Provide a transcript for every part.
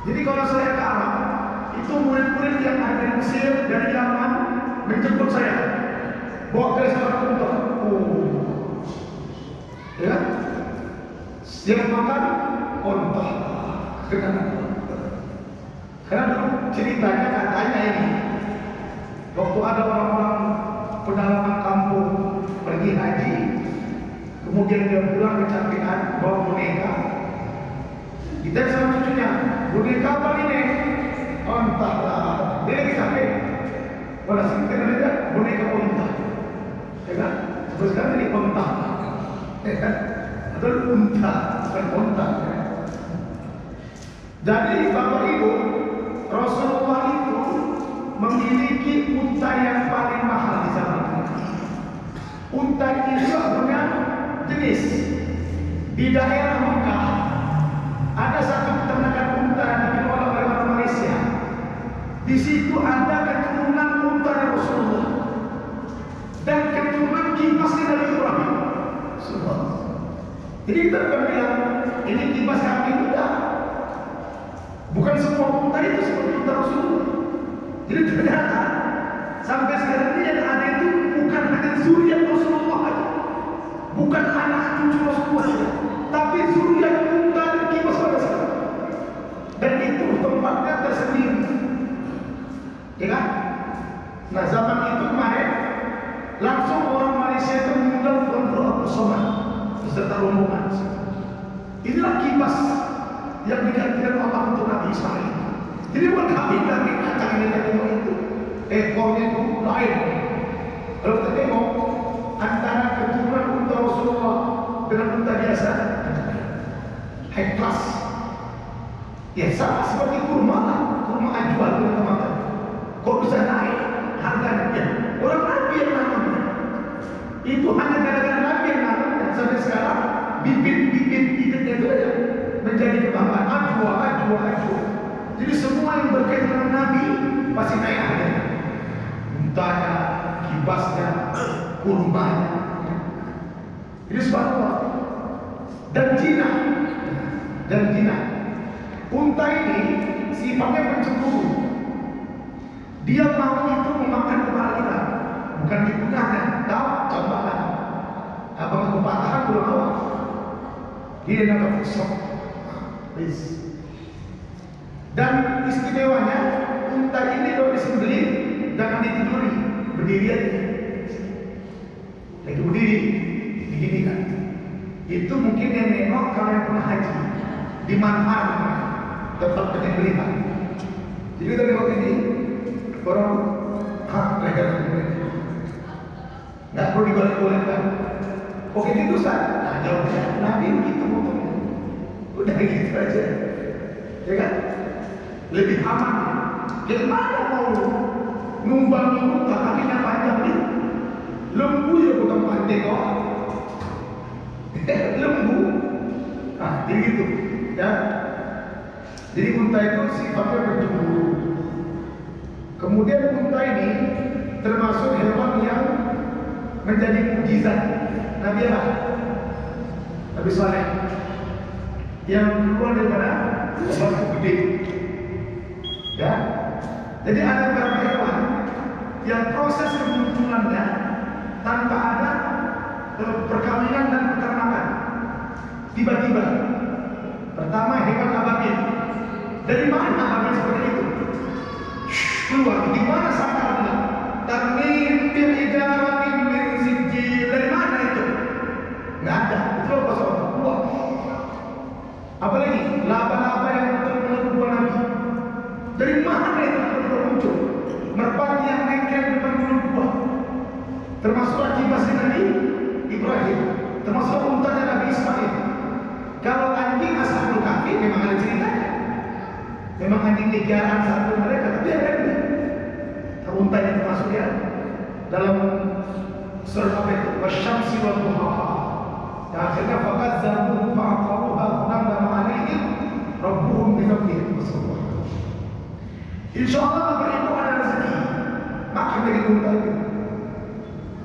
Jadi kalau saya ke Arab, itu murid-murid yang ada di Mesir dari Yaman menjemput saya, bawa ke restoran unta. Ya, yang makan unta. Karena dulu ceritanya katanya ini, waktu ada orang-orang pedalaman kampung pergi haji, kemudian dia pulang kecapean bawa boneka. Kita sama cucunya, boneka apa ini? Entahlah, dia lagi capek. Walau sih kita lihat boneka unta, ya kan? Terus sekarang ini unta, ya kan? Atau unta, bukan unta. Ya? Jadi Bapak Ibu, Rasulullah itu memiliki unta yang paling mahal di zaman itu. Unta itu punya jenis. Di daerah Mekah ada satu peternakan unta yang dikelola oleh orang Malaysia. Di situ ada keturunan unta Rasulullah dan keturunan kibasnya dari Ibrahim. Jadi kita bukan bilang ini kibas kami, tidak. Bukan semua unta itu seperti unta Rasulullah. Jadi ternyata sampai sekarang ini yang ada itu bukan hanya zuriat Rasulullah saja, bukan anak cucu Rasulullah saja, tapi zuriat unta dan kibas pada sekarang. Dan itu tempatnya tersendiri, ya kan? Nah zaman itu kemarin langsung orang Malaysia itu mengundang Tuan Guru Abdul Somad beserta rombongan. Inilah kibas yang digantikan Allah untuk Nabi Ismail. Jadi bukan kami kacang ini dan itu ekornya itu lain. Kalau kita tengok antara keturunan unta Rasulullah dengan unta biasa, high class. Ya sama seperti kurma ajwa teman-teman. Kok bisa naik harganya? Orang Nabi yang nanamnya. Itu hanya gara-gara Nabi yang nanam, dan sampai sekarang bibit-bibitnya itu aja menjadi kebanggaan. Ajwa. Jadi semua yang berkaitan dengan Nabi pasti naik harganya. Untanya, kibasnya, kurmanya. Jadi subhanallah. Dan Jina. Unta ini sifatnya pencemburu. Dia mau itu memakan kepala kita, bukan digunakan. Tahu contohnya? Abang kepatahan belum awal. Dia nak pusok. Dan istimewanya unta ini kalau disembelih jangan ditiduri, berdiri aja. Lagi berdiri, begini kan. Itu mungkin yang nengok kalau yang pernah haji di Manhar, tempat penyembelihan. Jadi kita nengok ini orang legal nggak perlu digolek-golekkan. Oke itu Ustaz. Nah jawabnya Nabi begitu ngomongnya. Udah gitu aja, ya kan? Lebih aman. Gimana mau numbang unta kakinya panjang nih? Lembu ya bukan pantai kok. Lembu. Nah jadi gitu, ya. Jadi unta itu sifatnya pencemburu. Kemudian unta ini termasuk hewan yang menjadi mukjizat Nabi Allah, Nabi Saleh, yang keluar daripada batu gede. Ya, jadi ada beberapa hewan yang proses kemunculannya tanpa ada perkawinan dan peternakan. Tiba-tiba, pertama hewan ababil. Dari mana ababil seperti itu? Keluar, di mana sakarnya? Tarmim bil hijaratin min sijil. Dari mana itu? Nggak ada. Itu apa soal? Keluar. Apalagi laba-laba yang betul-betul buah Nabi. Dari mana itu betul-betul muncul? Merpati yang nengkel depan mulut buah. Termasuk akibasi Nabi Ibrahim. Termasuk untanya Nabi Ismail. Kalau anjing Ashabul Kahfi memang ada ceritanya. Memang anjing dijarang satu mereka, tapi ada ini. Unta yang termasuk ya dalam surah apa itu? Wasyamsi wa duhaha. Ya akhirnya fakazzabuhu fa'aqaruha fadamdama alaihim rabbuhum bi dhanbihim fasawaha. Insyaallah Bapak Ibu ada rezeki makan dari unta itu.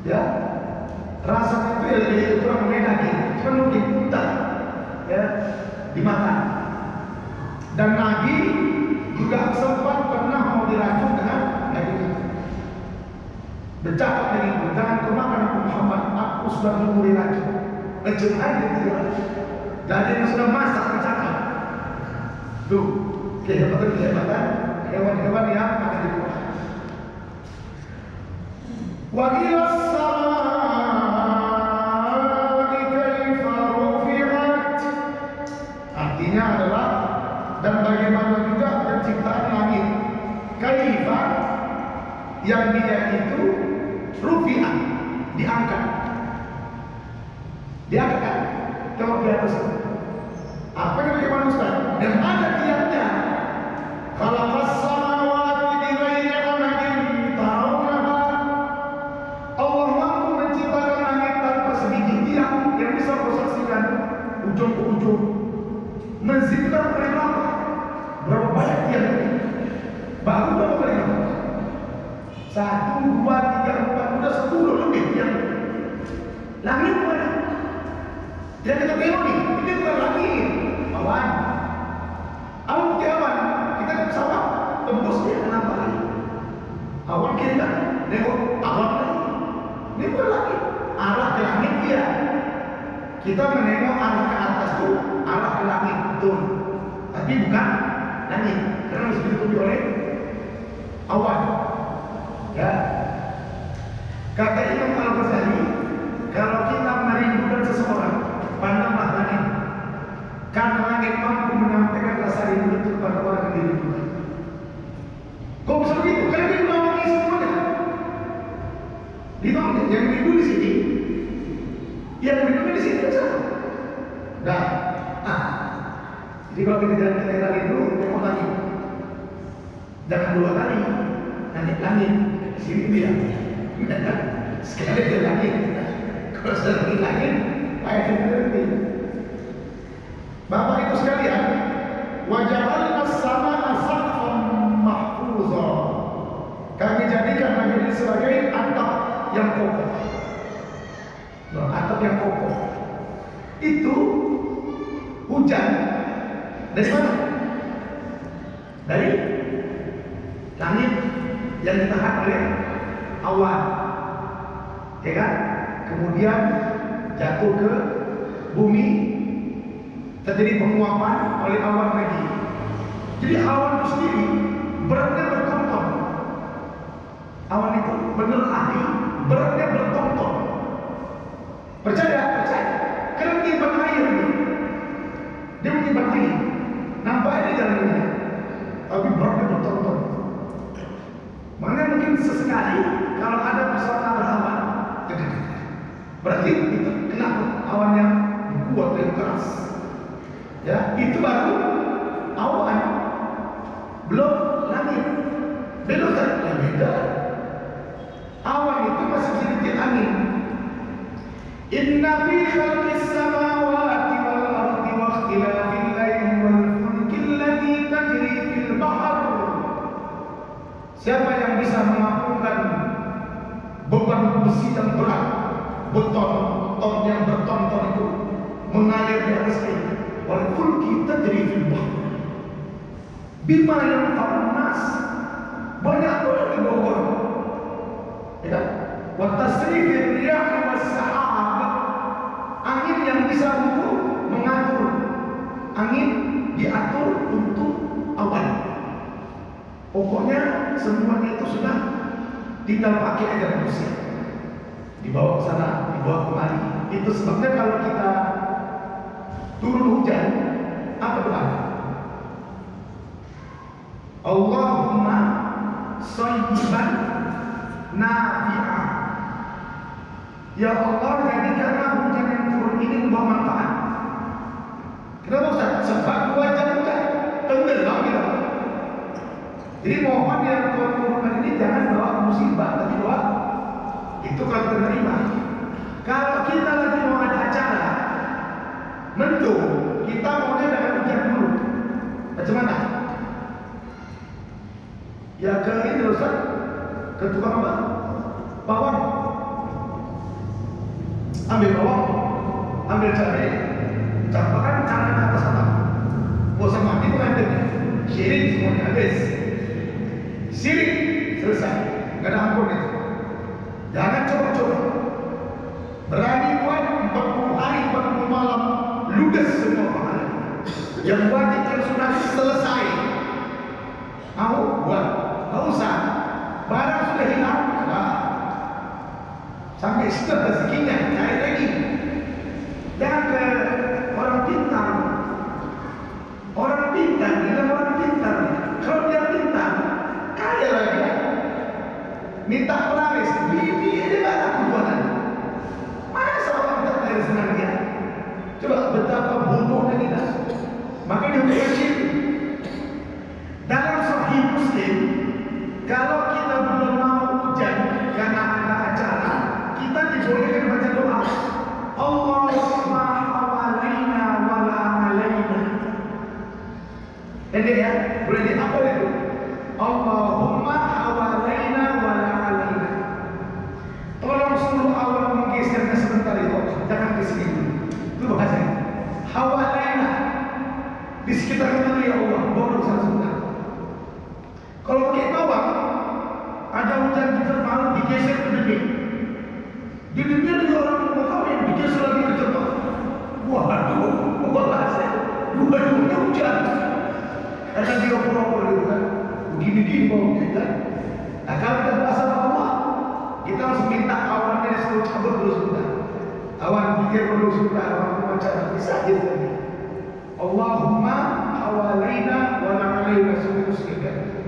Ya. Rasanya itu ya lebih kurang daging, cuma mungkin unta ya dimakan. Dan Nabi bercakap dengan ibu, jangan kau makan aku Muhammad, aku sudah memulai lagi. Ngejemaah gitu ya. Jadi yang sudah masak bercakap. Tuh, kehebatan hewan-hewan yang ada di bawah. Wa ila samaa'i kaifa rufi'at. Artinya adalah dan bagaimana juga penciptaan langit. Kaifa yang dia itu rufi'at, diangkat. Diangkat kalau di atas. Apa yang bagaimana Ustaz? Dan ada tiapnya. Khalaqas samawati bighairi amadin tarawnaha. Allah mampu menciptakan langit tanpa sedikit tiang yang bisa kau saksikan ujung ke ujung. Menciptakan berapa? Berapa banyak tiang ini? Baru berapa kali kamu? 1, 2, 3, 4, udah 10 lebih tiang. Langit mana? Yang kita tengok nih, ini bukan langit, awan. Awan putih awan, kita ke pesawat, tembus dia kenapa lagi? Awan kiri kan, tengok awan lagi. Ini bukan langit, arah ke langit dia. Kita menengok arah ke atas tuh, arah ke langit betul. Tapi bukan langit, karena masih ditutupi oleh awan. Ya, kata Imam Al-Ghazali, kalau kita merindukan seseorang, pandanglah langit, karena langit mampu menyampaikan rasa rindu itu kepada orang yang dirindukan. Kok bisa begitu? Karena dia menawangi semuanya. Ditolong yang rindu di sini, yang rindu di sini bersama. Nah, jadi kalau kita jalan kita rindu, tengok langit. Jangan 2 kali, langit, sini dia. Sekali dia langit. Kalau sudah di langit, ayat yang berhenti. Bapak Ibu sekalian, waja'alna as-samaa'a saqfan mahfuzha. Kami jadikan langit ini sebagai atap yang kokoh. Atap yang kokoh. Itu hujan dari mana? Dari langit yang ditahan oleh awan, ya kan? Kemudian jatuh ke bumi, terjadi penguapan oleh awan lagi. Jadi awan itu sendiri beratnya bertonton. Awan itu benar ahli, beratnya bertonton. Percaya? Percaya. Karena menyimpan air nih. Dia menyimpan air. Nampak ini jalannya, tapi beratnya bertonton. Makanya mungkin sesekali kalau ada pesawat berawan, berarti itu kena awan yang kuat dan keras. Ya, itu baru awan, belum langit. Belum kan? Ya beda. Awan itu masih sedikit angin. Inna fi khalqis samawati wal ardi wa ikhtilafil laili wal fulki allati tajri fil bahr. Siapa yang bisa mengampungkan beban besi yang berat, beton yang bertonton itu mengalir di atas air. Wal fulki tajri fil bahr. Bima yang nas banyak orang di bawah. Ya, wa tasrifir riyah was sahab. Angin yang bisa untuk mengatur, angin diatur untuk awan. Pokoknya semuanya itu sudah tinggal pakai aja manusia. Dibawa ke sana, dibawa kemari. Itu sebabnya kalau kita turun hujan, apa doa? Allahumma shayyiban nafi'ah. Ya Allah, jadikanlah hujan yang turun ini membawa manfaat. Kenapa Ustaz? Sebab 2 jam hujan tenggelam kita. Jadi mohon yang turunkan ini jangan bawa musibah, tapi bawa itu kalau kita terima. Kalau kita lagi mau ada acara mendung, kita maunya jangan hujan dulu. Macam mana? Ya ke ini Ustaz, ke tukang apa? Bawang. Ambil bawang, ambil cabai, campurkan tangan ke atas atap. Mau sama mati pengantinnya, syirik semuanya habis. Syirik selesai, nggak ada ampun itu. Yang wajib yang sudah selesai. Mau buat, nggak usah. Barang sudah hilang, sudah. Sampai sudah rezekinya, cari lagi. Jangan ke orang pintar. Orang pintar, bilang orang pintar. Kalau dia pintar, kaya lagi. Minta penawis, ini mana perbuatan? Masa orang tak dari senangnya? Coba betapa bodohnya kita. Makanya dia dalam Sahih Muslim, kalau kita belum mau hujan karena ada acara, kita dibolehkan baca doa. Allahumma hawalaina wala alaina. Jadi ya, boleh diapel itu. Allahumma hawalaina wala alaina. Tolong suruh Allah menggesernya sebentar itu, jangan ke sini dulu. Itu bahasanya. Hawalaina, di sekitar kita ya Allah, bawa sana sebentar. Kalau pakai bawah, ada hujan diterpal, digeser ke dinding. Di dinding ada orang mau kawin, digeser lagi ke depan. Waduh, bahasa dua-duanya hujan. Karena dia pura-pura gitu kan, gini-gini baunya kan. Nah kalau kita berasa Allah, kita harus minta awannya disuruh cabut dulu sebentar. Awan pikir dulu sebentar, awan pemacara bisa aja tadi. Allahumma hawalaina wa la alaina, semuanya